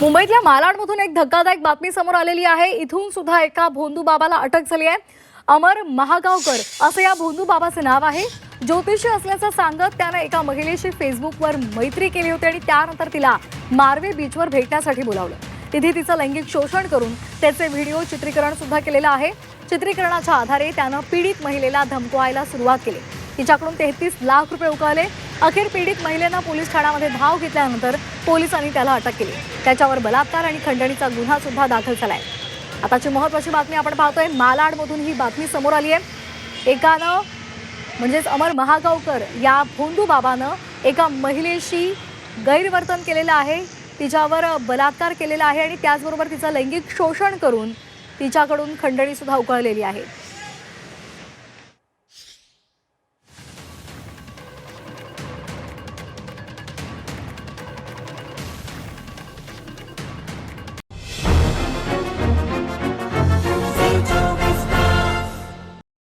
मुंबईतल्या मालाडमधून एक धक्कादायक बातमी समोर आलेली आहे। इथून सुद्धा एका भोंदू बाबाला अटक झाली आहे। अमर महागावकर असं या भोंदू बाबाचे नाव आहे। ज्योतिषी असल्याचं सांगत त्यानं एका महिलेशी फेसबुकवर मैत्री केली होती आणि त्यानंतर तिला मार्वे बीचवर भेटण्यासाठी बोलावलं। तिथे तिचं लैंगिक शोषण करून त्याचे व्हिडिओ चित्रीकरण सुद्धा केलेलं आहे। चित्रीकरणाच्या आधारे त्यानं पीडित महिलेला धमकवायला सुरुवात केली। तिच्याकडून 33 लाख रुपये उकळले। अखेर पीडित महिलेनं पोलीस ठाण्यामध्ये धाव घेतल्यानंतर पोलिसांनी त्याला अटक केली। त्याच्यावर बलात्कार आणि खंडणीचा गुन्हा सुद्धा दाखल झालाय। आताची महत्त्वाची बातमी आपण पाहतोय। मालाडमधून ही बातमी समोर आली आहे। एकानं म्हणजेच अमर महागावकर या भोंदू बाबानं एका महिलेशी गैरवर्तन केलेलं आहे, तिच्यावर बलात्कार केलेला आहे आणि त्याचबरोबर तिचं लैंगिक शोषण करून तिच्याकडून खंडणी सुद्धा उकळलेली आहे।